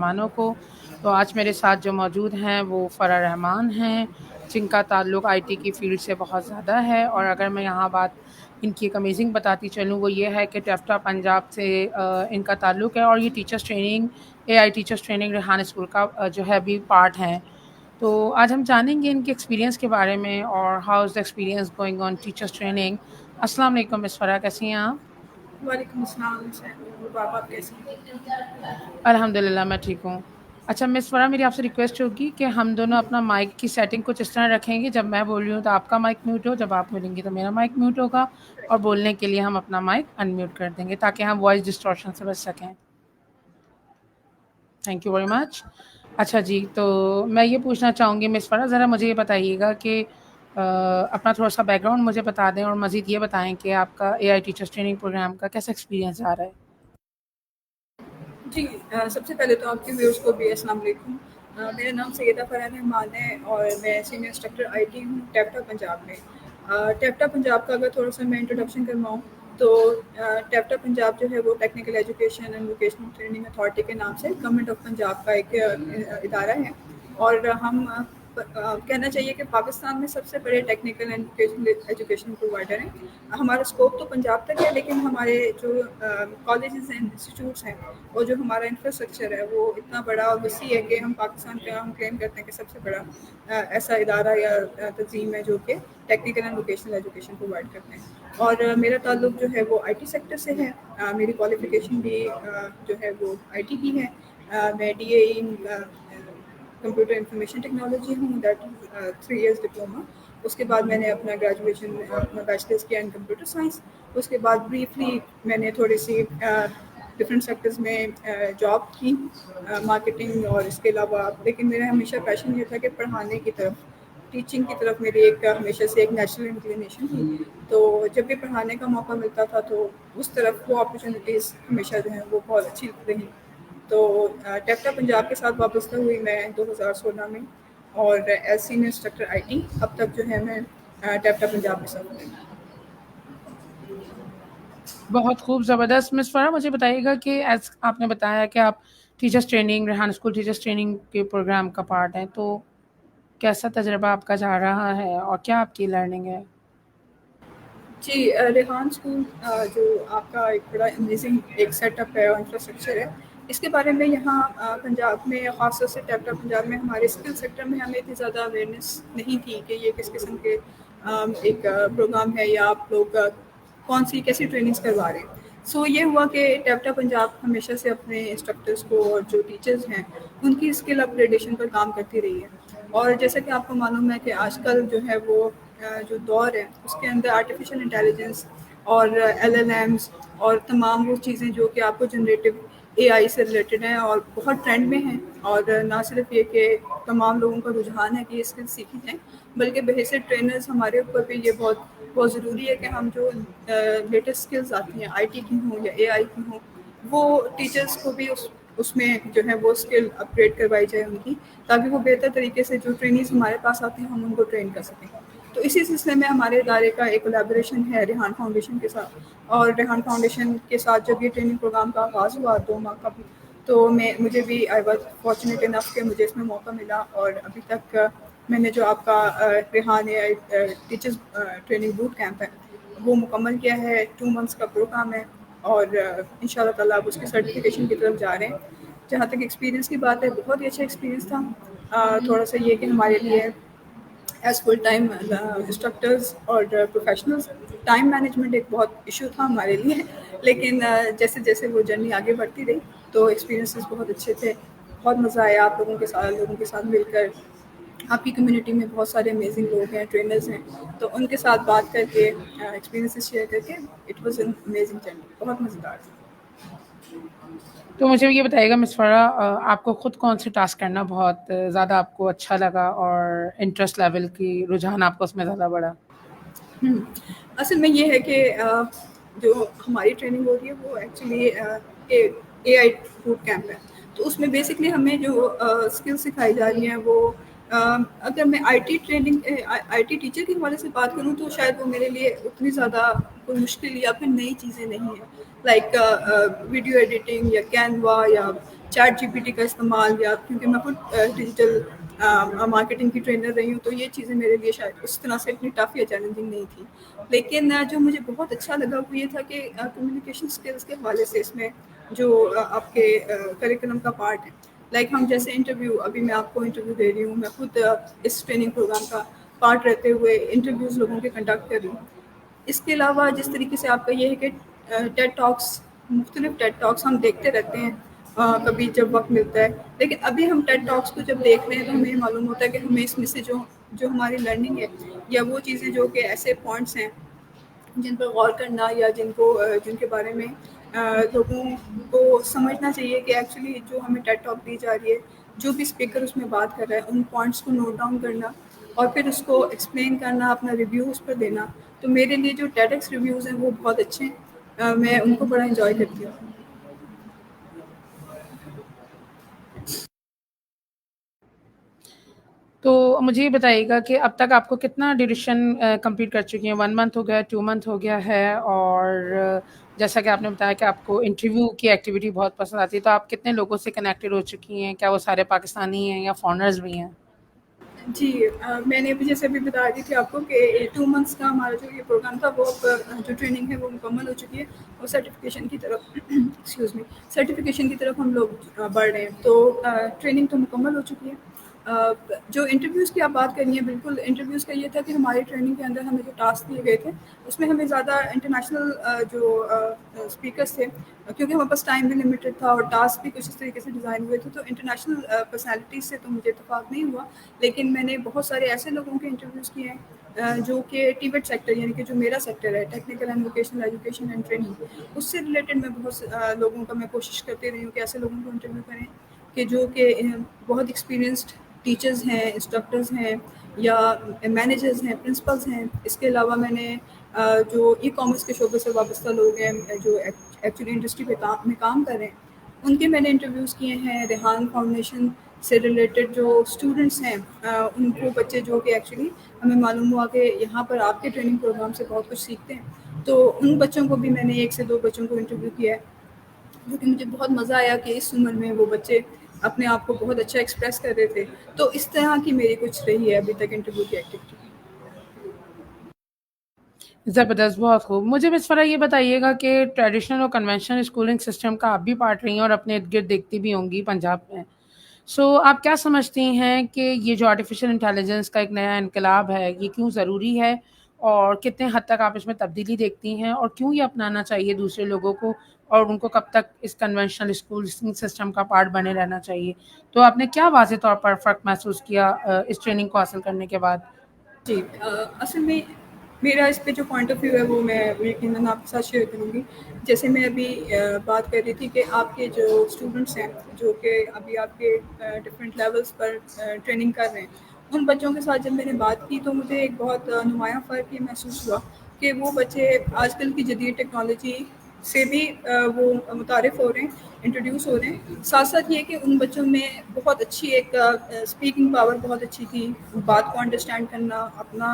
مہمانوں کو. تو آج میرے ساتھ جو موجود ہیں وہ فرح رحمان ہیں جن کا تعلق آئی ٹی کی فیلڈ سے بہت زیادہ ہے. اور اگر میں یہاں بات ان کی ایک امیزنگ بتاتی چلوں وہ یہ ہے کہ ٹیفٹا پنجاب سے ان کا تعلق ہے اور یہ teachers training a I teachers training Rehan school کا جو ہے ابھی پارٹ ہے. تو آج ہم جانیں گے ان کے ایکسپیرینس کے بارے میں اور how is the experience going on teachers training. السلام علیکم مس فرح، کیسی ہیں آپ؟ وعلیکم السلام آپ کیسی ہیں؟ الحمد للہ میں ٹھیک ہوں. اچھا مس فرح، میری آپ سے ریکویسٹ ہوگی کہ ہم دونوں اپنا مائک کی سیٹنگ کچھ اس طرح رکھیں گے، جب میں بول رہی ہوں تو آپ کا مائک میوٹ ہو، جب آپ بولیں گی تو میرا مائک میوٹ ہوگا، اور بولنے کے لیے ہم اپنا مائک ان میوٹ کر دیں گے تاکہ ہم وائس ڈسٹورشن سے بچ سکیں. Thank you very much. اچھا جی، تو میں یہ پوچھنا چاہوں گی مس فرح، ذرا مجھے یہ بتائیے گا کہ اپنا تھوڑا سا بیک گراؤنڈ مجھے بتا دیں اور مزید یہ بتائیں کہ آپ کا اے آئی ٹیچرس ٹریننگ پروگرام کا کیسا ایکسپیرینس آ رہا ہے. جی، سب سے پہلے تو آپ کے ویورز کو بھی السلام علیکم. میرا نام سیدہ فرح رحمان ہے اور میں سینئر انسٹرکٹر آئی ٹی ہوں ٹیفٹا پنجاب میں. ٹیفٹا پنجاب کا اگر تھوڑا سا میں انٹروڈکشن کرواؤں تو ٹیفٹا پنجاب جو ہے وہ technical education and vocational training authority کے نام سے گورنمنٹ آف پنجاب کا ایک ادارہ ہے. اور ہم کہنا چاہیے کہ پاکستان میں سب سے بڑے technical and vocational education provider ہیں. ہمارا اسکوپ تو پنجاب تک ہے، لیکن ہمارے جو کالجز ہیں، انسٹیٹیوٹس ہیں، اور جو ہمارا انفراسٹرکچر ہے وہ اتنا بڑا اور وسیع ہے کہ ہم پاکستان کا ہم کلیم کرتے ہیں کہ سب سے بڑا ایسا ادارہ یا تنظیم ہے جو کہ technical and vocational education provide کرتے ہیں. اور میرا تعلق جو ہے وہ آئی ٹی سیکٹر سے ہے. میری کوالیفیکیشن بھی جو ہے وہ آئی ٹی کی ہے. میں D A in computer information technology ہوں، دیٹ 3 ایئرس ڈپلوما. اس کے بعد میں نے اپنا گریجویشن اپنا بیچلرس کیا ان کمپیوٹر سائنس. اس کے بعد بریفلی میں نے تھوڑی سی ڈفرینٹ سیکٹرز میں جاب کی، مارکیٹنگ اور اس کے علاوہ. لیکن میرا ہمیشہ پیشن یہ تھا کہ پڑھانے کی طرف، ٹیچنگ کی طرف میری ایک ہمیشہ سے ایک نیچرل انکلینیشن تھی. تو جب بھی پڑھانے کا موقع ملتا تھا تو اس طرف وہ اپرچونیٹیز ہمیشہ جو ہیں وہ بہت اچھی رہی. تو ٹیفٹا پنجاب کے ساتھ وابستہ ہوئی میں 2016 میں، اور as senior instructor I T اب تک جو ہے میں ٹیفٹا پنجاب کے ساتھ ہوں. بہت خوب، زبردست. مس فرح مجھے بتائیے گا کہ ایز آپ نے بتایا کہ آپ teachers training Rehan school teachers training کے پروگرام کا پارٹ ہیں، تو کیسا تجربہ آپ کا جا رہا ہے اور کیا آپ کی لرننگ ہے؟ جی، ریحان اسکول جو آپ کا ایک بڑا امیزنگ ایک سیٹ اپ ہے اور انفراسٹرکچر ہے، اس کے بارے میں یہاں پنجاب میں خاص طور سے ٹیفٹا پنجاب میں ہمارے اسکل سیکٹر میں ہمیں اتنی زیادہ اویئرنیس نہیں تھی کہ یہ کس قسم کے ایک پروگرام ہے یا آپ لوگ کون سی کیسی ٹریننگس کروا رہے ہیں. سو یہ ہوا کہ ٹیفٹا پنجاب ہمیشہ سے اپنے انسٹرکٹرس کو اور جو ٹیچرز ہیں ان کی اسکل اپ گریڈیشن پر کام کرتی رہی ہے. اور جیسا کہ آپ کو معلوم ہے کہ آج کل جو ہے وہ جو دور ہے اس کے اندر آرٹیفیشیل انٹیلیجنس اور ایل ایل ایمس اور تمام وہ چیزیں جو کہ آپ کو جنریٹو اے آئی سے ریلیٹڈ ہیں اور بہت ٹرینڈ میں ہیں. اور نہ صرف یہ کہ تمام لوگوں کا رجحان ہے کہ یہ اسکل سیکھی جائیں، بلکہ بحیثیت ٹرینرز ہمارے اوپر بھی یہ بہت ضروری ہے کہ ہم جو لیٹسٹ اسکلز آتی ہیں آئی ٹی کی ہوں یا اے آئی کی ہوں، وہ ٹیچرس کو بھی اس میں جو ہے وہ اسکل اپ گریڈ کروائی جائے ان کی، تاکہ وہ بہتر طریقے سے جو ٹرینیز ہمارے پاس آتے ہیں ہم ان کو ٹرین کر سکیں. تو اسی سلسلے میں ہمارے ادارے کا ایک کولیبوریشن ہے ریحان فاؤنڈیشن کے ساتھ. اور ریحان فاؤنڈیشن کے ساتھ جب یہ ٹریننگ پروگرام کا آغاز ہوا 2 ماہ کا بھی، تو مجھے بھی آئی واز فارچونیٹ انف کہ مجھے اس میں موقع ملا. اور ابھی تک میں نے جو آپ کا ریحان اے آئی ٹیچرز ٹریننگ بوٹ کیمپ ہے وہ مکمل کیا ہے. 2 منتھس کا پروگرام ہے اور ان شاء اللہ تعالیٰ آپ اس کی سرٹیفکیشن کی طرف جا رہے ہیں. جہاں تک ایکسپیرینس کی بات ہے، بہت ہی اچھا ایکسپیرینس تھا. تھوڑا سا یہ کہ ہمارے لیے ایز فل ٹائم انسٹرکٹرز اور پروفیشنلز ٹائم مینجمنٹ ایک بہت ایشو تھا ہمارے لیے. لیکن جیسے جیسے وہ جرنی آگے بڑھتی رہی تو ایکسپیرینسز بہت اچھے تھے. بہت مزہ آیا آپ لوگوں کے ساتھ مل کر. آپ کی کمیونٹی میں بہت سارے امیزنگ لوگ ہیں، ٹرینرز ہیں، تو ان کے ساتھ بات کر کے ایکسپیرینسز شیئر کر کے it was an amazing journey. بہت مزیدار تھا. تو مجھے یہ بتائیے گا مس فرح، آپ کو خود کون سے ٹاسک کرنا بہت زیادہ آپ کو اچھا لگا اور انٹرسٹ لیول کی رجحان آپ کو اس میں زیادہ بڑھا؟ اصل میں یہ ہے کہ جو ہماری ٹریننگ ہو رہی ہے وہ actually a I boot camp ہے. تو اس میں بیسکلی ہمیں جو اسکل سکھائی جا رہی ہیں وہ اگر میں I T training I T teacher کے حوالے سے بات کروں تو شاید وہ میرے لیے اتنی زیادہ کوئی مشکل یا پھر نئی چیزیں نہیں ہیں. لائک ویڈیو ایڈیٹنگ یا کینوا یا چیٹ جی پی ٹی کا استعمال، یا کیونکہ میں خود ڈیجیٹل مارکیٹنگ کی ٹرینر رہی ہوں، تو یہ چیزیں میرے لیے شاید اس طرح سے اتنی ٹف یا چیلنجنگ نہیں تھی. لیکن جو مجھے بہت اچھا لگا وہ یہ تھا کہ کمیونیکیشن اسکلس کے حوالے سے اس میں جو آپ کے کریکولم کا پارٹ ہے، لائک ہم جیسے انٹرویو، ابھی میں آپ کو انٹرویو دے رہی ہوں، میں خود اس ٹریننگ پروگرام کا پارٹ رہتے ہوئے انٹرویوز لوگوں کے کنڈکٹ کر رہی ہوں. اس کے علاوہ جس طریقے سے آپ کا یہ ہے کہ ٹیڈ ٹاکس، مختلف ٹیڈ ٹاکس ہم دیکھتے رہتے ہیں کبھی جب وقت ملتا ہے، لیکن ابھی ہم ٹیڈ ٹاکس کو جب دیکھ رہے ہیں تو ہمیں یہ معلوم ہوتا ہے کہ ہمیں اس میں سے جو ہماری لرننگ ہے، یا وہ چیزیں جو کہ ایسے پوائنٹس ہیں جن پر غور کرنا، یا جن کے بارے میں لوگوں کو سمجھنا چاہیے کہ ایکچولی جو ہمیں ٹیڈ ٹاک دی جا رہی ہے، جو بھی اسپیکر اس میں بات کر رہا ہے، ان پوائنٹس کو نوٹ ڈاؤن کرنا اور پھر اس کو ایکسپلین کرنا، اپنا ریویو اس پر دینا. تو میرے لیے جو ٹیڈ ایکس ریویوز ہیں وہ بہت اچھے ہیں، میں ان کو بڑا انجوائے کرتی ہوں. تو مجھے یہ بتائیے گا کہ اب تک آپ کو کتنا ڈیوریشن کمپلیٹ کر چکی ہیں؟ 1 منتھ ہو گیا، 2 منتھ ہو گیا ہے؟ اور جیسا کہ آپ نے بتایا کہ آپ کو انٹرویو کی ایکٹیویٹی بہت پسند آتی ہے، تو آپ کتنے لوگوں سے کنیکٹڈ ہو چکی ہیں؟ کیا وہ سارے پاکستانی ہیں یا فارنرز بھی ہیں؟ جی، میں نے ابھی جیسے ابھی بتا دی تھی آپ کو کہ 2 منتھس کا ہمارا جو یہ پروگرام تھا، وہ جو ٹریننگ ہے وہ مکمل ہو چکی ہے، اور سرٹیفکیشن کی طرف ایکسکیوز می سرٹیفکیشن کی طرف ہم لوگ بڑھ رہے ہیں. تو ٹریننگ تو مکمل ہو چکی ہے. جو انٹرویوز کی آپ بات کر رہی ہیں، بالکل انٹرویوز کا یہ تھا کہ ہماری ٹریننگ کے اندر ہمیں جو ٹاسک دیے گئے تھے اس میں ہمیں زیادہ انٹرنیشنل جو اسپیکرس تھے، کیونکہ ہمارے پاس ٹائم بھی لمیٹڈ تھا اور ٹاسک بھی کچھ اس طریقے سے ڈیزائن ہوئے تھے، تو انٹرنیشنل پرسنالٹیز سے تو مجھے اتفاق نہیں ہوا. لیکن میں نے بہت سارے ایسے لوگوں کے انٹرویوز کیے ہیں جو کہ ٹیویٹ سیکٹر، یعنی کہ جو میرا سیکٹر ہے، technical and vocational education and training, اس سے ریلیٹڈ میں بہت لوگوں کا میں کوشش کرتے رہی ہوں کہ ایسے لوگوں کو انٹرویو کریں کہ جو کہ بہت ایکسپیرینسڈ ٹیچرز ہیں، انسٹرکٹرز ہیں، یا مینیجرز ہیں، پرنسپلز ہیں. اس کے علاوہ میں نے جو ای کامرس کے شعبے سے وابستہ لوگ ہیں، جو ایکچولی انڈسٹری میں کام کر رہے ہیں، ان کے میں نے انٹرویوز کیے ہیں. ریحان فاؤنڈیشن سے ریلیٹڈ جو اسٹوڈنٹس ہیں، ان کو بچے جو کہ ایکچولی ہمیں معلوم ہوا کہ یہاں پر آپ کے ٹریننگ پروگرام سے بہت کچھ سیکھتے ہیں، تو ان بچوں کو بھی میں نے 1 سے 2 بچوں کو انٹرویو کیا ہے، کیونکہ مجھے بہت مزہ آیا کہ اس عمر میں وہ بچے اپنے آپ کو بہت اچھا ایکسپریس کر رہے تھے. تو اس طرح کی میری کچھ رہی ہے ابھی تک انٹرویو کی ایکٹیویٹی. زبردست، بہت خوب. مجھے بس فرح یہ بتائیے گا کہ ٹریڈیشنل اور کنونشنل اسکولنگ سسٹم کا آپ بھی پارٹ رہی ہیں اور اپنے ارد گرد دیکھتی بھی ہوں گی پنجاب میں. سو آپ کیا سمجھتی ہیں کہ یہ جو آرٹیفیشیل انٹیلیجنس کا ایک نیا انقلاب ہے، یہ کیوں ضروری ہے، اور کتنے حد تک آپ اس میں تبدیلی دیکھتی ہیں، اور کیوں یہ اپنانا چاہیے دوسرے لوگوں کو، اور ان کو کب تک اس کنونشنل اسکولنگ سسٹم کا پارٹ بنے رہنا چاہیے؟ تو آپ نے کیا واضح طور پر فرق محسوس کیا اس ٹریننگ کو حاصل کرنے کے بعد؟ جی، اصل میں میرا اس پہ جو پوائنٹ آف ویو ہے وہ میں یقیناً آپ کے ساتھ شیئر کروں گی. جیسے میں ابھی بات کر رہی تھی کہ آپ کے جو اسٹوڈنٹس ہیں، جو کہ ابھی آپ کے ڈفرینٹ لیولس پر ٹریننگ کر رہے ہیں، ان بچوں کے ساتھ جب میں نے بات کی تو مجھے ایک بہت نمایاں فرق یہ محسوس ہوا کہ وہ بچے آج کل کی جدید ٹیکنالوجی سے بھی وہ متعارف ہو رہے ہیں، انٹروڈیوس ہو رہے ہیں. ساتھ ساتھ یہ کہ ان بچوں میں بہت اچھی ایک اسپیکنگ پاور بہت اچھی تھی، بات کو انڈرسٹینڈ کرنا، اپنا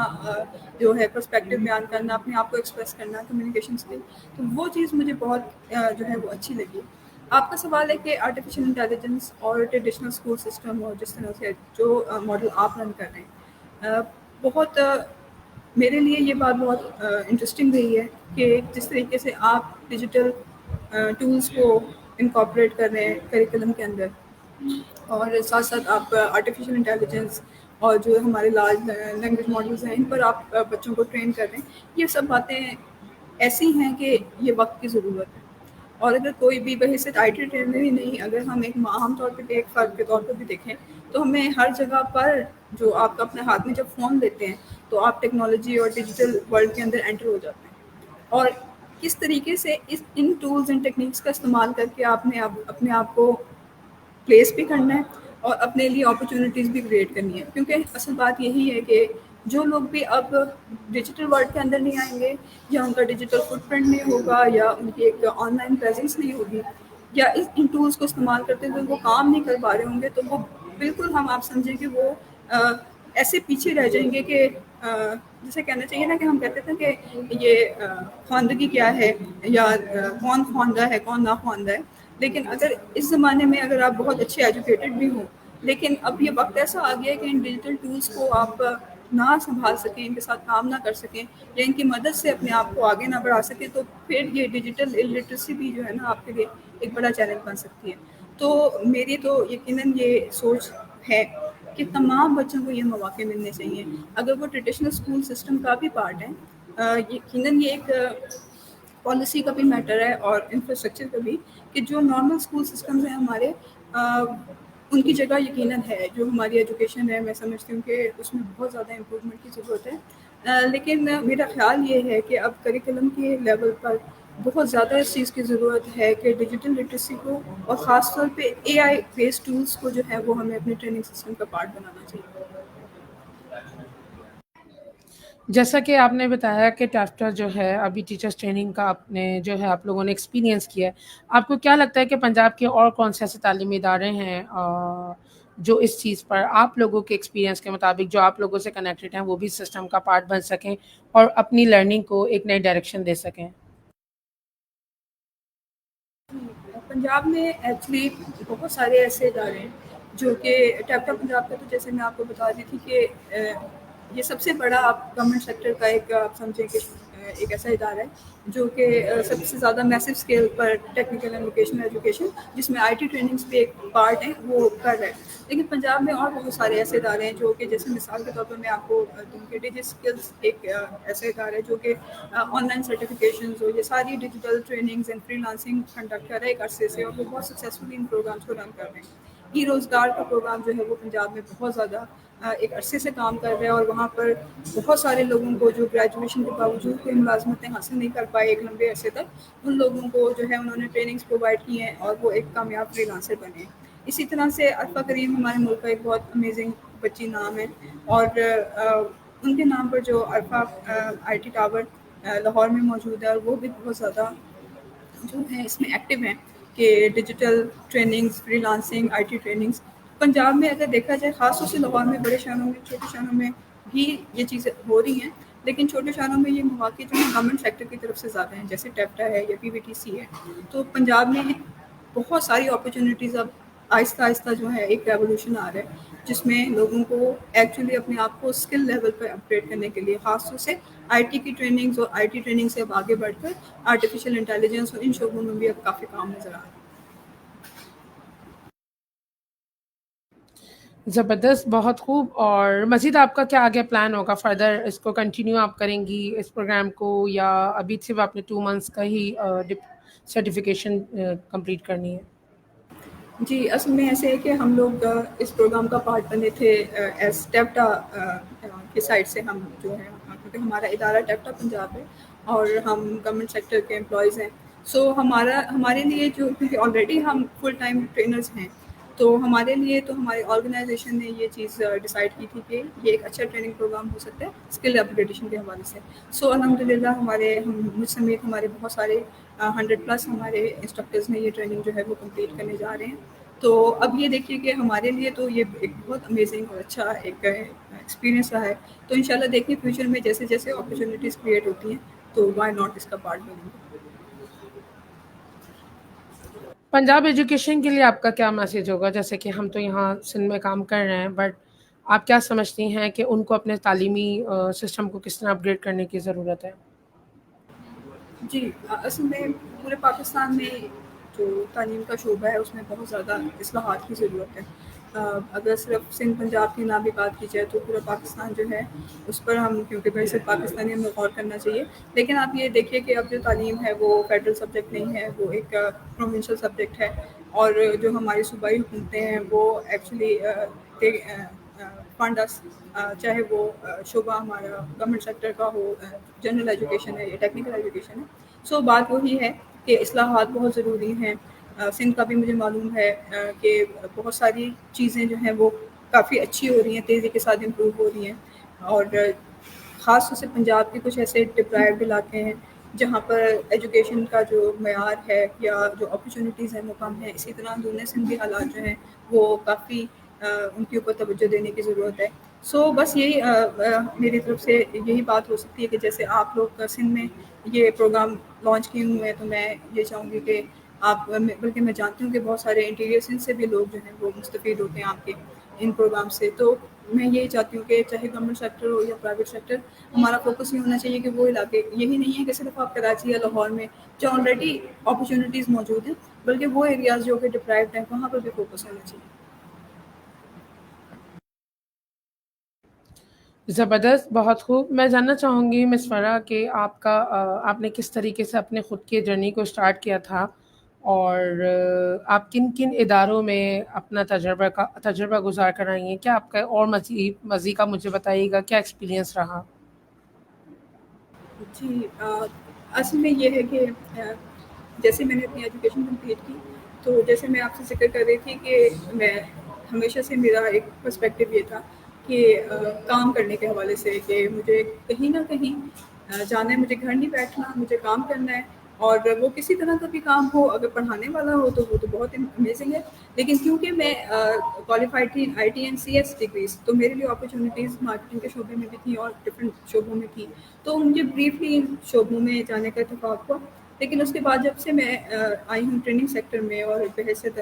جو ہے پرسپیکٹو بیان کرنا، اپنے آپ کو ایکسپریس کرنا، کمیونیکیشن اسکل، تو وہ چیز مجھے بہت جو ہے وہ اچھی لگی. آپ کا سوال ہے کہ آرٹیفیشیل انٹیلیجنس اور ٹریڈیشنل اسکول سسٹم، اور جس طرح سے جو ماڈل آپ رن کر رہے ہیں، بہت میرے لیے یہ بات بہت انٹرسٹنگ رہی ہے کہ جس طریقے سے آپ ڈیجیٹل ٹولس کو انکارپوریٹ کر رہے ہیں کریکولم کے اندر، اور ساتھ ساتھ آپ آرٹیفیشیل انٹیلیجنس اور جو ہمارے لارج لینگویج ماڈلس ہیں ان پر آپ بچوں کو ٹرین کر رہے ہیں. یہ سب باتیں ایسی ہیں کہ یہ وقت کی ضرورت ہے. اور اگر کوئی بھی بحیثیت آئی ٹی ٹرینر ہی نہیں، اگر ہم ایک عام طور پہ ایک فرد کے طور پر بھی دیکھیں تو ہمیں ہر جگہ پر جو آپ اپنے ہاتھ میں جب فون لیتے ہیں تو آپ ٹیکنالوجی اور ڈیجیٹل ورلڈ کے اندر انٹر ہو جاتے ہیں، اور کس طریقے سے ان ٹولز اینڈ ٹیکنیکس کا استعمال کر کے آپ نے اپنے آپ کو پلیس بھی کرنا ہے اور اپنے لیے اپرچونیٹیز بھی کریٹ کرنی ہے. کیونکہ اصل بات یہی ہے کہ جو لوگ بھی اب ڈیجیٹل ورلڈ کے اندر نہیں آئیں گے، یا ان کا ڈیجیٹل فٹ پرنٹ نہیں ہوگا، یا ان کی ایک آن لائن پریزنس نہیں ہوگی، یا ان ٹولس کو استعمال کرتے ہوئے وہ کام نہیں کر پا رہے ہوں گے، تو وہ بالکل ہم آپ سمجھیں کہ وہ ایسے پیچھے رہ جائیں گے کہ جسے کہنا چاہیے نا کہ ہم کہتے تھے کہ یہ خواندگی کیا ہے، یا کون خواندہ ہے کون نہ خواندہ ہے. لیکن اگر اس زمانے میں اگر آپ بہت اچھے ایجوکیٹڈ بھی ہوں لیکن اب یہ وقت ایسا آ گیا ہے کہ ان ڈیجیٹل ٹولس کو آپ نہ سنبھال سکیں، ان کے ساتھ کام نہ کر سکیں یا ان کی مدد سے اپنے آپ کو آگے نہ بڑھا سکیں، تو پھر یہ ڈیجیٹل الٹریسی بھی جو ہے نا آپ کے لیے ایک بڑا چیلنج بن سکتی ہے. تو میری تو یقیناً یہ سوچ ہے کہ تمام بچوں کو یہ مواقع ملنے چاہیے، اگر وہ ٹریڈیشنل اسکول سسٹم کا بھی پارٹ ہے. یقیناً یہ ایک پالیسی کا بھی میٹر ہے اور انفراسٹرکچر کا بھی، کہ جو نارمل اسکول سسٹمز ہیں ہمارے ان کی جگہ یقیناً ہے. جو ہماری ایجوکیشن ہے میں سمجھتی ہوں کہ اس میں بہت زیادہ امپرومنٹ کی ضرورت ہے. لیکن میرا خیال یہ ہے کہ اب کریکلم کے لیول پر بہت زیادہ اس چیز کی ضرورت ہے کہ ڈیجیٹل لٹریسی کو اور خاص طور پہ اے آئی بیس ٹولس کو جو ہے وہ ہمیں اپنے ٹریننگ سسٹم کا پارٹ بنانا چاہیے. جیسا کہ آپ نے بتایا کہ ٹیفٹا جو ہے ابھی ٹیچرس ٹریننگ کا آپ نے جو ہے آپ لوگوں نے ایکسپیرینس کیا ہے، آپ کو کیا لگتا ہے کہ پنجاب کے اور کون سے ایسے تعلیمی ادارے ہیں جو اس چیز پر آپ لوگوں کے ایکسپیرینس کے مطابق جو آپ لوگوں سے کنیکٹڈ ہیں وہ بھی سسٹم کا پارٹ بن سکیں اور اپنی لرننگ کو ایک نئی ڈائریکشن دے سکیں؟ پنجاب میں ایکچولی بہت سارے ایسے ادارے ہیں جو کہ ٹیپٹا پنجاب کا، تو جیسے میں آپ کو بتا دی تھی کہ یہ سب سے بڑا آپ گورنمنٹ سیکٹر کا ایک آپ سمجھیں کہ ایک ایسا ادارہ ہے جو کہ سب سے زیادہ میسو اسکیل پر ٹیکنیکل اینڈ ووکیشنل ایجوکیشن، جس میں آئی ٹی ٹریننگس بھی ایک پارٹ ہے، وہ کر رہے ہیں. لیکن پنجاب میں اور بہت سارے ایسے ادارے ہیں جو کہ جیسے مثال کے طور پر میں آپ کو دوں کہ ڈیجی اسکلس ایک ایسے ادارے ہے جو کہ آن لائن سرٹیفکیشنز ہو، یہ ساری digital trainings and free lancing conduct کر رہے ہیں ایک عرصے سے، اور وہ بہت سکسیزفلی ان پروگرامس کو رن کر رہے ہیں. ای روزگار کا پروگرام جو ہے وہ پنجاب میں بہت زیادہ ایک عرصے سے کام کر رہے ہیں، اور وہاں پر بہت سارے لوگوں کو جو گریجویشن کے باوجود کوئی ملازمتیں حاصل نہیں کر پائے ایک لمبے عرصے تک، ان لوگوں کو جو ہے انہوں نے ٹریننگس پرووائڈ کی ہیں اور وہ ایک کامیاب فری لانسر بنے ہیں. اسی طرح سے عرفہ کریم ہمارے ملک کا ایک بہت امیزنگ بچی نام ہے، اور ان کے نام پر جو عرفہ آئی ٹی ٹاور لاہور میں موجود ہے، اور وہ بھی بہت زیادہ جو ہے اس میں ایکٹیو ہیں کہ digital trainings, free lancing, I T trainings. Punjab میں اگر دیکھا جائے خاص طور سے لاہور میں، بڑے شہروں میں، چھوٹے شہروں میں بھی یہ چیزیں ہو رہی ہیں، لیکن چھوٹے شہروں میں یہ مواقع جو ہے گورنمنٹ سیکٹر کی طرف سے زیادہ ہیں، جیسے ٹیپٹا ہے یا پی وی ٹی سی ہے. تو پنجاب میں بہت ساری اپرچونیٹیز اب آہستہ آہستہ جو ہے ایک ریولیوشن آ رہا ہے، جس میں لوگوں کو ایکچولی اپنے آپ کو اسکل لیول پہ اپگریڈ کرنے کے لیے خاص طور سے آئی ٹی کی ٹریننگز، اور آئی ٹی ٹریننگ سے اب آگے بڑھ کر آرٹیفیشیل انٹیلیجنس اور ان شعبوں میں بھی اب کافی کام نظر آ رہا ہے. زبردست، بہت خوب. اور مزید آپ کا کیا آگے پلان ہوگا فردر؟ اس کو کنٹینیو آپ کریں گی اس پروگرام کو، یا ابھی صرف آپ نے 2 منتھس کا ہی سرٹیفکیشن کمپلیٹ کرنی ہے؟ جی اصل میں ایسے ہے کہ ہم لوگ اس پروگرام کا پارٹ بنے تھے ایز ٹیپٹا کی سائڈ سے. ہم جو ہے کیونکہ ہمارا ادارہ ٹیپٹا پنجاب ہے اور ہم گورنمنٹ سیکٹر کے امپلائیز ہیں، سو ہمارے لیے جو کیونکہ آلریڈی ہم فل ٹائم ٹرینرز ہیں، تو ہمارے لیے تو ہماری آرگنائزیشن نے یہ چیز ڈیسائیڈ کی تھی کہ یہ ایک اچھا ٹریننگ پروگرام ہو سکتا ہے اسکل اپگریڈیشن کے حوالے سے. سو الحمد للہ مجھ سمیت ہمارے بہت سارے 100+ ہمارے انسٹرکٹرز نے یہ ٹریننگ جو ہے وہ کمپلیٹ کرنے جا رہے ہیں. تو اب یہ دیکھیے کہ ہمارے لیے تو یہ ایک بہت امیزنگ اور اچھا ایک ایکسپیرینس رہا ہے. تو انشاءاللہ دیکھیے فیوچر میں جیسے جیسے اپرچونیٹیز کریٹ ہوتی ہیں تو وائی ناٹ اس کا پارٹ بنیں گے. پنجاب ایجوکیشن کے لیے آپ کا کیا میسیج ہوگا؟ جیسے کہ ہم تو یہاں سندھ میں کام کر رہے ہیں، بٹ آپ کیا سمجھتی ہیں کہ ان کو اپنے تعلیمی سسٹم کو کس طرح اپگریڈ کرنے کی ضرورت ہے؟ جی اصل میں پورے پاکستان میں جو تعلیم کا شعبہ ہے اس میں بہت زیادہ اصلاحات کی ضرورت ہے. اگر صرف سندھ پنجاب کی نہ بھی بات کی جائے تو پورا پاکستان جو ہے اس پر ہم، کیونکہ ویسے صرف پاکستانی ہمیں غور کرنا چاہیے. لیکن آپ یہ دیکھیے کہ اب جو تعلیم ہے وہ فیڈرل سبجیکٹ نہیں ہے، وہ ایک پروونشل سبجیکٹ ہے، اور جو ہماری صوبائی حکومتیں ہیں وہ ایکچولی فنڈ چاہے وہ شعبہ ہمارا گورنمنٹ سیکٹر کا ہو، جنرل ایجوکیشن ہے یا ٹیکنیکل ایجوکیشن ہے. سو بات وہی ہے کہ اصلاحات بہت ضروری ہیں. سندھ کا بھی مجھے معلوم ہے کہ بہت ساری چیزیں جو ہیں وہ کافی اچھی ہو رہی ہیں، تیزی کے ساتھ امپروو ہو رہی ہیں، اور خاص طور سے پنجاب کے کچھ ایسے ڈپرائیوڈ علاقے ہیں جہاں پر ایجوکیشن کا جو معیار ہے یا جو اپرچونیٹیز ہیں وہ کم ہیں. اسی طرح دونوں سندھ کے حالات جو ہیں وہ کافی ان کے اوپر توجہ دینے کی ضرورت ہے. سو بس یہی میری طرف سے یہی بات ہو سکتی ہے کہ جیسے آپ لوگ سندھ میں یہ پروگرام لانچ کیے ہوئے ہیں، تو میں یہ چاہوں گی کہ آپ بلکہ میں جانتی ہوں کہ بہت سارے انٹیریئر سینس سے بھی لوگ جو ہیں وہ مستفید ہوتے ہیں آپ کے ان پروگرام سے. تو میں یہی چاہتی ہوں کہ چاہے گورنمنٹ سیکٹر ہو یا پرائیویٹ سیکٹر, ہمارا فوکس یہ ہونا چاہیے کہ وہ علاقے یہی نہیں ہے کہ صرف آپ کراچی یا لاہور میں جو آلریڈی اپرچونیٹیز موجود ہیں, بلکہ وہ ایریاز جو کہ ڈپرائیوڈ ہیں وہاں پر بھی فوکس ہونا چاہیے. زبردست, بہت خوب. میں جاننا چاہوں گی مس فرح کہ آپ نے کس طریقے سے اپنے خود کے جرنی کو اسٹارٹ کیا تھا, اور آپ کن کن اداروں میں اپنا تجربہ گزار کر آئی ہیں. کیا آپ کا اور مزید کا مجھے بتائیے گا, کیا ایکسپیرینس رہا؟ جی, اصل میں یہ ہے کہ جیسے میں نے اپنی ایجوکیشن کمپلیٹ کی, تو جیسے میں آپ سے ذکر کر رہی تھی کہ میں ہمیشہ سے میرا ایک پرسپیکٹو یہ تھا کہ کام کرنے کے حوالے سے کہ مجھے کہیں نہ کہیں جانا ہے, مجھے گھر نہیں بیٹھنا, مجھے کام کرنا ہے. اور وہ کسی طرح کا بھی کام ہو, اگر پڑھانے والا ہو تو وہ تو بہت امیزنگ ہے. لیکن کیونکہ میں کوالیفائڈ تھی I T and C S degrees, تو میرے لیے اپرچونیٹیز مارکیٹنگ کے شعبے میں بھی تھیں اور ڈفرینٹ شعبوں میں تھیں. تو مجھے بریفلی ان شعبوں میں جانے کا اتفاق ہوا. لیکن اس کے بعد جب سے میں آئی ہوں ٹریننگ سیکٹر میں اور بحیثیت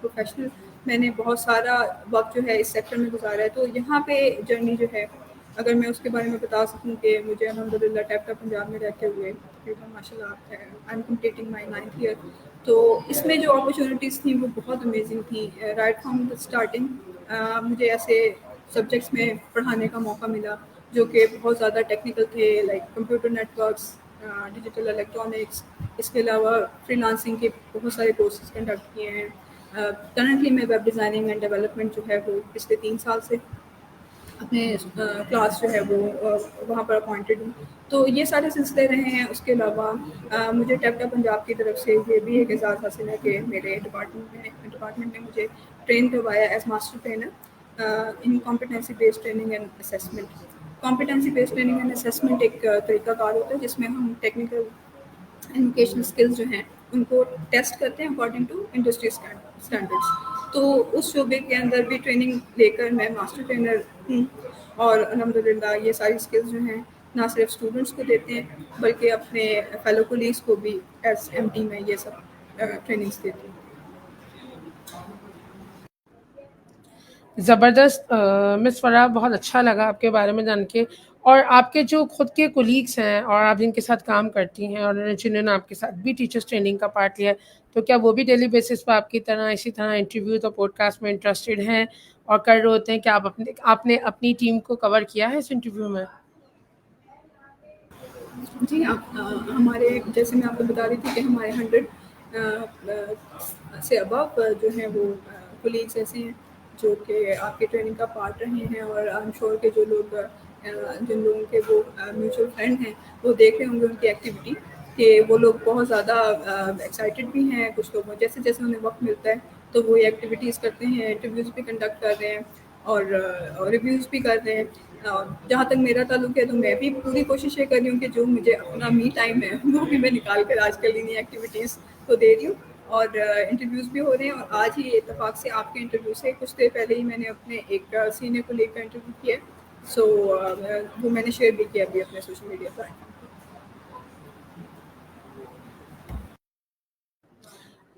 پروفیشنل, میں نے بہت سارا وقت جو ہے اس سیکٹر میں گزارا ہے. تو یہاں پہ جرنی جو ہے, اگر میں اس کے بارے میں بتا سکوں کہ مجھے الحمد للہ ٹیپٹا پنجاب میں رہتے ہوئے ماشاء اللہ I am completing my 9th year, تو اس میں جو اپرچونیٹیز تھیں وہ بہت امیزنگ تھیں. رائٹ فرام دا اسٹارٹنگ مجھے ایسے سبجیکٹس میں پڑھانے کا موقع ملا جو کہ بہت زیادہ ٹیکنیکل تھے, like computer networks, digital electronics. اس کے علاوہ فری لانسنگ کے بہت سارے کورسز کنڈکٹ کیے ہیں. کرنٹلی میں ویب ڈیزائننگ اینڈ ڈیولپمنٹ جو ہے وہ پچھلے 3 سال سے اپنے کلاس جو ہے وہ وہاں پر اپوائنٹڈ ہوں. تو یہ سارے سلسلے رہے ہیں. اس کے علاوہ مجھے ٹیپٹا پنجاب کی طرف سے یہ بھی ایک اعزاز حاصل ہے کہ میرے ڈپارٹمنٹ نے مجھے ٹرین کروایا as master trainer in competency based training and assessment. Competency based training and assessment ایک طریقہ کار ہوتا ہے جس میں ہم ٹیکنیکل ایجوکیشنل اسکلز جو ہیں ان کو ٹیسٹ کرتے ہیں اکارڈنگ ٹو انڈسٹری اسٹینڈرڈس. تو اس شعبے کے اندر بھی ٹریننگ لے کر میں ماسٹر ٹرینر ہوں, اور الحمد للہ یہ ساری اسکلز جو ہیں نہ صرف اسٹوڈنٹس کو دیتے ہیں بلکہ اپنے فیلو کولیگس کو بھی ایز ایم ٹی میں یہ سب ٹریننگس دیتی ہوں. زبردست مس فرح, بہت اچھا لگا آپ کے بارے میں جان کے. اور آپ کے جو خود کے کولیگس ہیں اور آپ جن کے ساتھ کام کرتی ہیں اور جنہوں نے آپ کے ساتھ بھی ٹیچرس ٹریننگ کا پارٹ لیا ہے, تو کیا وہ بھی ڈیلی بیسس پہ آپ کی طرح اسی طرح انٹرویوز اور پوڈ کاسٹ میں انٹرسٹیڈ ہیں اور کر رہے ہوتے ہیں؟ کہ آپ نے اپنی ٹیم کو کور کیا ہے اس انٹرویو میں؟ جی, ہمارے جیسے میں آپ کو بتا رہی تھی کہ ہمارے 100 سے ابو جو ہیں وہ کولیگس ایسے ہیں جو کہ آپ کی ٹریننگ کا پارٹ رہے ہیں. اور آئی ایم شیور کہ جو لوگ جن لوگوں کے وہ میوچل فرینڈ ہیں وہ دیکھ رہے ہوں گے ان کی ایکٹیویٹی, کہ وہ لوگ بہت زیادہ ایکسائٹیڈ بھی ہیں. کچھ لوگوں جیسے جیسے انہیں وقت ملتا ہے تو وہ یہ ایکٹیویٹیز کرتے ہیں, انٹرویوز بھی کنڈکٹ کر رہے ہیں اور ریویوز بھی کر رہے ہیں. جہاں تک میرا تعلق ہے تو میں بھی پوری کوشش یہ کر رہی ہوں کہ جو مجھے اپنا می ٹائم ہے وہ بھی میں نکال کر آج کل انہیں ایکٹیویٹیز کو دے رہی ہوں. اور انٹرویوز بھی ہو رہے ہیں. اور آج ہی اتفاق سے آپ کے انٹرویو سے کچھ دیر پہلے ہی میں نے اپنے ایک سینئر کو لے کر انٹرویو کیا, سو وہ میں نے شیئر بھی کیا ابھی اپنے سوشل میڈیا پر.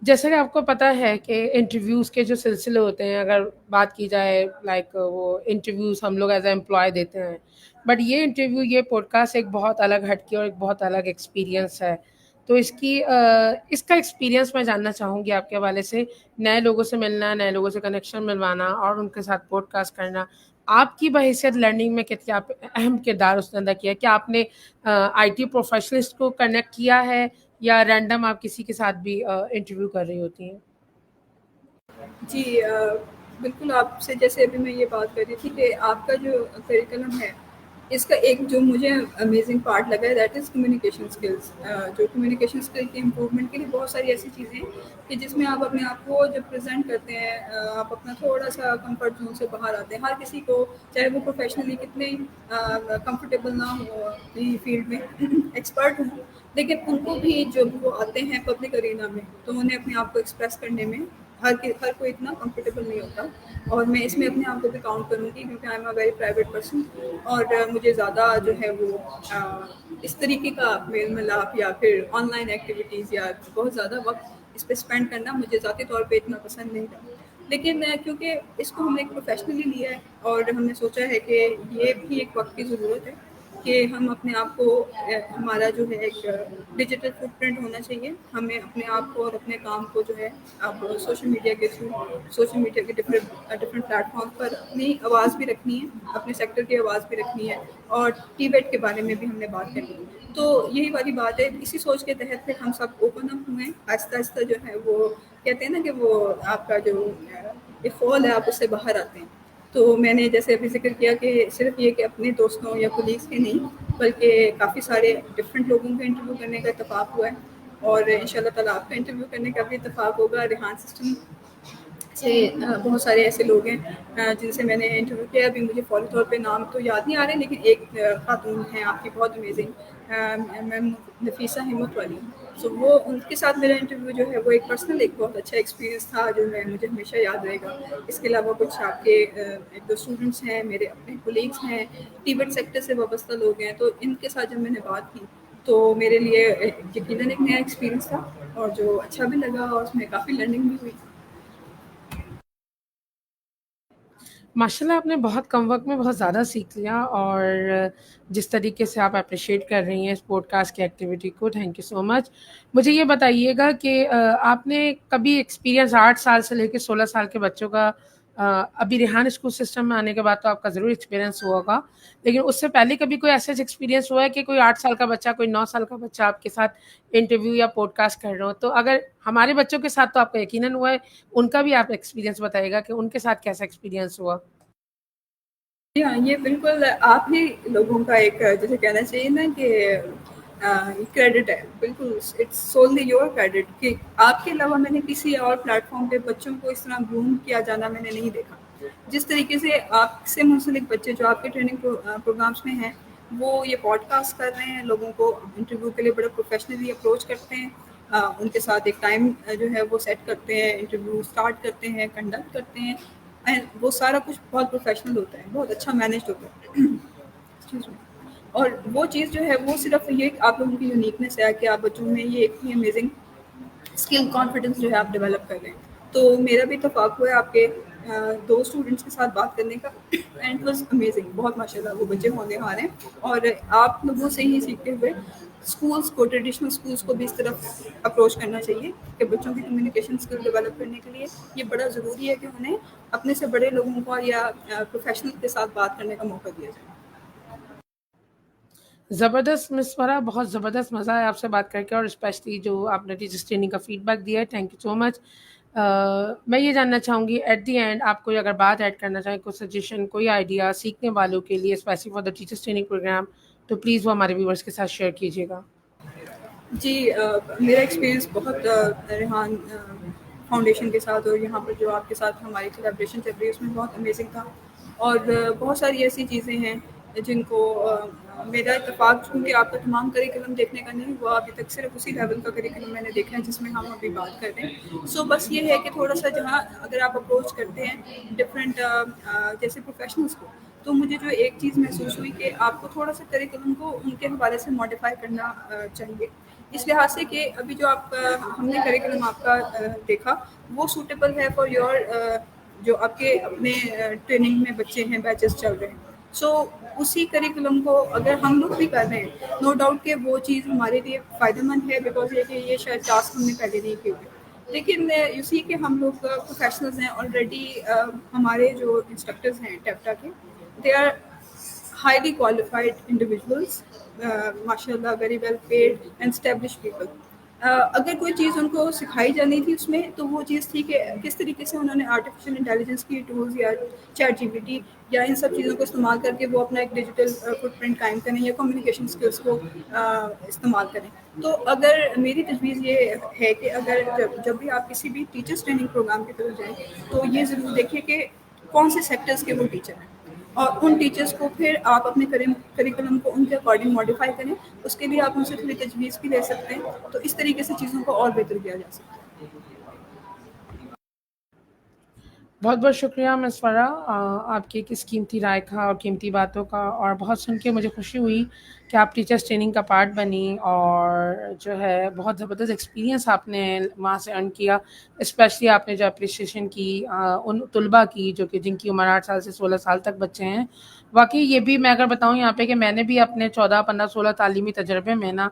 جیسا کہ آپ کو پتہ ہے کہ انٹرویوز کے جو سلسلے ہوتے ہیں, اگر بات کی جائے لائک وہ انٹرویوز ہم لوگ ایز اے امپلائی دیتے ہیں, بٹ یہ انٹرویو, یہ پوڈ کاسٹ ایک بہت الگ ہٹ کے اور ایک بہت الگ ایکسپیرینس ہے. تو اس کا ایکسپیرینس میں جاننا چاہوں گی آپ کے حوالے سے. نئے لوگوں سے ملنا, نئے لوگوں سے کنیکشن ملوانا اور ان کے ساتھ پوڈ کاسٹ کرنا, آپ کی بحیثیت لرننگ میں کتنا اہم کردار اس نے ادا کیا ہے؟ کیا آپ نے آئی ٹی پروفیشنلسٹ کو کنیکٹ کیا ہے یا رینڈم آپ کسی کے ساتھ بھی انٹرویو کر رہی ہوتی ہیں؟ جی, بالکل. آپ سے جیسے ابھی میں یہ بات کر رہی تھی کہ آپ کا جو کریکلم ہے اس کا ایک جو مجھے امیزنگ پارٹ لگا ہے دیٹ از کمیونیکیشن اسکلس. جو کمیونیکیشن اسکل کی امپروومنٹ کے لیے بہت ساری ایسی چیزیں ہیں کہ جس میں آپ اپنے آپ کو جب پریزنٹ کرتے ہیں آپ اپنا تھوڑا سا کمفرٹ زون سے باہر آتے ہیں. ہر کسی کو, چاہے وہ پروفیشنلی کتنے کمفرٹیبل نہ ہو اپنی فیلڈ میں ایکسپرٹ ہوں, لیکن ان کو بھی جب وہ آتے ہیں پبلک ارینا میں تو انہیں اپنے آپ کو ایکسپریس کرنے میں ہر کوئی اتنا کمفرٹیبل نہیں ہوتا. اور میں اس میں اپنے آپ کو بھی کاؤنٹ کروں گی کیونکہ I am a very private person, اور مجھے زیادہ جو ہے وہ اس طریقے کا میل ملاپ یا پھر آن لائن ایکٹیویٹیز یا بہت زیادہ وقت اس پہ اسپینڈ کرنا مجھے ذاتی طور پہ اتنا پسند نہیں تھا. لیکن کیونکہ اس کو ہم نے ایک پروفیشنلی لیا ہے اور ہم نے سوچا ہے کہ یہ بھی ایک وقت کی ضرورت ہے کہ ہم اپنے آپ کو ہمارا جو ہے ایک ڈیجیٹل فٹ پرنٹ ہونا چاہیے. ہمیں اپنے آپ کو اور اپنے کام کو جو ہے اب سوشل میڈیا کے تھرو سوشل میڈیا کے ڈفرینٹ پلیٹ فارم پر اپنی آواز بھی رکھنی ہے, اپنے سیکٹر کی آواز بھی رکھنی ہے, اور ٹی بیٹ کے بارے میں بھی ہم نے بات کرنی ہے. تو یہی والی بات ہے, اسی سوچ کے تحت پھر ہم سب اوپن اپ ہوئے ہیں. آہستہ آہستہ جو ہے وہ کہتے ہیں نا کہ وہ آپ کا جو ایک خول ہے آپ اس سے باہر آتے ہیں. تو میں نے جیسے ابھی ذکر کیا کہ صرف یہ کہ اپنے دوستوں یا کولیگس کے نہیں بلکہ کافی سارے ڈفرینٹ لوگوں کا انٹرویو کرنے کا اتفاق ہوا ہے, اور ان شاء اللہ تعالیٰ آپ کا انٹرویو کرنے کا بھی اتفاق ہوگا. ریحان سسٹم سے بہت سارے ایسے لوگ ہیں جن سے میں نے انٹرویو کیا. ابھی مجھے فوری طور پہ نام تو یاد نہیں آ رہے, لیکن ایک خاتون ہیں آپ کی بہت امیزنگ, میم نفیسہ ہمت والی. سو وہ ان کے ساتھ میرا انٹرویو جو ہے وہ ایک پرسنل ایک بہت اچھا ایکسپیرینس تھا جو مجھے ہمیشہ یاد رہے گا. اس کے علاوہ کچھ آپ کے ایک دو اسٹوڈنٹس ہیں, میرے اپنے کولیگس ہیں, ٹی بیٹ سیکٹر سے وابستہ لوگ ہیں. تو ان کے ساتھ جب میں نے بات کی تو میرے لیے یقیناً ایک نیا ایکسپیرینس تھا, اور جو اچھا بھی لگا اور اس میں کافی لرننگ بھی ہوئی. ماشاءاللہ آپ نے بہت کم وقت میں بہت زیادہ سیکھ لیا, اور جس طریقے سے آپ اپریشیٹ کر رہی ہیں اس پوڈ کاسٹ کی ایکٹیویٹی کو, تھینک یو سو مچ. مجھے یہ بتائیے گا کہ آپ نے کبھی ایکسپیرینس 8 سال سے لے کے 16 سال کے بچوں کا, ابھی ریحان اسکول سسٹم میں آنے کے بعد تو آپ کا ضرور ایکسپیرینس ہوا ہوگا, لیکن اس سے پہلے کبھی کوئی ایسا ایکسپیرینس ہوا ہے کہ کوئی 8 سال کا بچہ, کوئی 9 سال کا بچہ آپ کے ساتھ انٹرویو یا پوڈ کاسٹ کر رہے ہو؟ تو اگر ہمارے بچوں کے ساتھ تو آپ کا یقیناً ہوا ہے, ان کا بھی آپ ایکسپیرینس بتائیے گا کہ ان کے ساتھ کیسا ایکسپیرینس ہوا. جی ہاں, یہ بالکل آپ ہی لوگوں کا ایک جیسے کہنا چاہیے نا کہ کریڈٹ ہے. بالکل اٹس سوللی یور کریڈٹ کہ آپ کے علاوہ میں نے کسی اور پلیٹ فارم پہ بچوں کو اس طرح گروم کیا جانا میں نے نہیں دیکھا. جس طریقے سے آپ سے منسلک بچے جو آپ کے ٹریننگ پروگرامس میں ہیں وہ یہ پوڈ کاسٹ کر رہے ہیں, لوگوں کو انٹرویو کے لیے بڑا پروفیشنلی اپروچ کرتے ہیں, ان کے ساتھ ایک ٹائم جو ہے وہ سیٹ کرتے ہیں, انٹرویو اسٹارٹ کرتے ہیں, کنڈکٹ کرتے ہیں, اینڈ وہ سارا کچھ بہت پروفیشنل ہوتا ہے, بہت اچھا مینیجڈ ہوتا ہے. اور وہ چیز جو ہے وہ صرف یہ آپ لوگوں کی یونیکنیس ہے کہ آپ بچوں میں یہ ایک امیزنگ اسکل کانفیڈنس جو ہے آپ ڈیولپ کر رہے ہیں. تو میرا بھی اتفاق ہوا ہے آپ کے 2 اسٹوڈنٹس کے ساتھ بات کرنے کا, اینڈ واز امیزنگ. بہت ماشاء اللہ وہ بچے ہونے والے ہیں, اور آپ لوگوں سے ہی سیکھتے ہوئے اسکولس کو, ٹریڈیشنل اسکولس کو بھی اس طرف اپروچ کرنا چاہیے کہ بچوں کی کمیونیکیشن اسکل ڈیولپ کرنے کے لیے یہ بڑا ضروری ہے کہ انہیں اپنے سے بڑے لوگوں کو یا پروفیشنل کے ساتھ بات کرنے کا موقع دیا جائے. زبردست مس فرا, بہت زبردست مزہ ہے آپ سے بات کر کے, اور اسپیشلی جو آپ نے ٹیچرس ٹریننگ کا فیڈ بیک دیا ہے, تھینک یو سو مچ. میں یہ جاننا چاہوں گی ایٹ دی اینڈ آپ کوئی اگر بات ایڈ کرنا چاہیں, کوئی سجیشن, کوئی آئیڈیا سیکھنے والوں کے لیے specially for the teachers training program, تو پلیز وہ ہمارے ویورس کے ساتھ شیئر کیجیے گا. جی, میرا ایکسپیرینس بہت ریحان فاؤنڈیشن کے ساتھ اور یہاں پر جو آپ کے ساتھ ہماری کولیبریشن چل رہی ہے اس میں بہت امیزنگ تھا, اور بہت ساری ایسی چیزیں ہیں جن کو میرا اتفاق چونکہ آپ کا تمام کریکلم دیکھنے کا نہیں ہوا, ابھی تک صرف اسی لیول کا کریکلم میں نے دیکھا ہے جس میں ہم ابھی بات کر رہے ہیں. سو بس یہ ہے کہ تھوڑا سا جہاں اگر آپ اپروچ کرتے ہیں ڈفرینٹ جیسے پروفیشنلس کو, تو مجھے جو ایک چیز محسوس ہوئی کہ آپ کو تھوڑا سا کریکلم کو ان کے حوالے سے ماڈیفائی کرنا چاہیے, اس لحاظ سے کہ ابھی جو آپ ہم نے کریکلم آپ کا دیکھا وہ سوٹیبل ہے فار یور جو آپ کے اپنے ٹریننگ میں بچے ہیں, بیچز چل رہے ہیں. سو اسی کریکولم کو اگر ہم لوگ بھی کر رہے ہیں, نو ڈاؤٹ کہ وہ چیز ہمارے لیے فائدہ مند ہے, بیکاز یہ شاید ٹاسک ہم نے پہلے نہیں کیے ہوئے. لیکن یو سی کہ ہم لوگ پروفیشنلز ہیں آلریڈی, ہمارے جو انسٹرکٹرز ہیں ٹیپٹا کے, they are highly qualified individuals, ماشاء اللہ very well paid and establish people. اگر کوئی چیز ان کو سکھائی جانی تھی اس میں تو وہ چیز تھی کہ کس طریقے سے انہوں نے آرٹیفیشیل انٹیلیجنس کی ٹولز یا چیٹ جی پی ٹی یا ان سب چیزوں کو استعمال کر کے وہ اپنا ایک ڈیجیٹل فٹ پرنٹ قائم کریں یا کمیونیکیشن اسکلس کو استعمال کریں. تو اگر میری تجویز یہ ہے کہ اگر جب بھی آپ کسی بھی ٹیچرس ٹریننگ پروگرام کی طرف جائیں تو یہ ضرور دیکھیں کہ کون سے سیکٹرز کے وہ ٹیچر ہیں, اور ان ٹیچرس کو پھر آپ اپنے کریکولم کو ان کے اکارڈنگ ماڈیفائی کریں. اس کے لیے آپ ان سے تھوڑی تجویز بھی لے سکتے ہیں, تو اس طریقے سے چیزوں کو اور بہتر کیا جا سکتا ہے. بہت بہت شکریہ مس فرا، آپ کی اس قیمتی رائے کا اور قیمتی باتوں کا، اور بہت سن کے مجھے خوشی ہوئی کہ آپ ٹیچرس ٹریننگ کا پارٹ بنی، اور جو ہے بہت زبردست ایکسپیرینس آپ نے وہاں سے ارن کیا، اسپیشلی آپ نے جو اپریشیشن کی ان طلباء کی جو کہ جن کی عمر 8 سال سے 16 سال تک بچے ہیں۔ واقعی یہ بھی میں اگر بتاؤں یہاں پہ کہ میں نے بھی اپنے 14 15 16 تعلیمی تجربے میں نا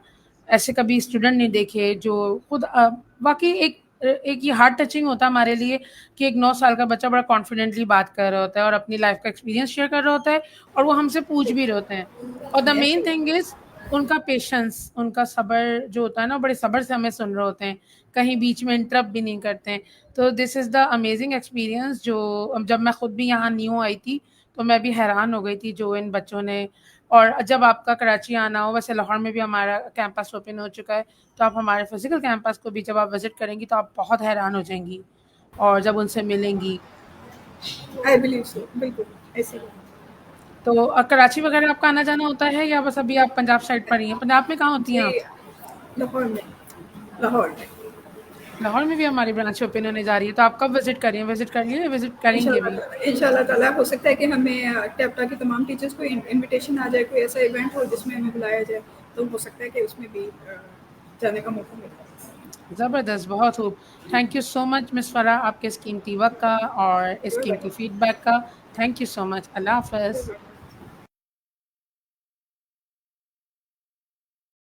ایسے کبھی اسٹوڈنٹ نہیں دیکھے جو خود واقعی ایک یہ ہارٹ ٹچنگ ہوتا ہے ہمارے لیے کہ ایک 9 سال کا بچہ بڑا کانفیڈنٹلی بات کر رہا ہوتا ہے اور اپنی لائف کا ایکسپیرینس شیئر کر رہا ہوتا ہے، اور وہ ہم سے پوچھ بھی رہے ہوتے ہیں، اور دا مین تھنگ از ان کا پیشنس، ان کا صبر جو ہوتا ہے نا، بڑے صبر سے ہمیں سن رہے ہوتے ہیں، کہیں بیچ میں انٹرپٹ بھی نہیں کرتے ہیں۔ تو دس از دا امیزنگ ایکسپیرینس جو جب میں خود بھی یہاں نیو آئی تھی تو میں بھی حیران ہو گئی تھی جو ان بچوں نے، اور جب آپ کا کراچی آنا ہو، ویسے لاہور میں بھی ہمارا کیمپس اوپن ہو چکا ہے، تو آپ ہمارے فزیکل کیمپس کو بھی جب آپ وزٹ کریں گی تو آپ بہت حیران ہو جائیں گی، اور جب ان سے ملیں گی آئی بلیو سو، بالکل ایسے ہی۔ تو کراچی وغیرہ آپ کا آنا جانا ہوتا ہے یا بس ابھی آپ پنجاب سائڈ پر ہی ہیں؟ پنجاب میں کہاں ہوتی ہیں جی آپ؟ لاہور میں، لاہور میں لاہور میں بھی ہماری برانچ اوپن ہونے جا رہی ہے، تو آپ کب وزٹ کر رہی ہیں؟ وزٹ کر لیے، وزٹ کریں گی ابھی؟ ان شاء اللہ تعالیٰ ہو سکتا ہے کہ ہمیں ٹیپٹا کی تمام ٹیچرس کو انویٹیشن آ جائے، کوئی ایسا ایونٹ ہو جس میں ہمیں بلایا جائے، تو ہو سکتا ہے کہ اس میں بھی جانے کا موقع ملے۔ زبردست، بہت خوب۔ تھینک یو سو مچ مس فرح، آپ کے اس قیمتی وقت کا اور اس قیمتی فیڈ بیک کا۔ تھینک یو سو مچ، اللہ حافظ۔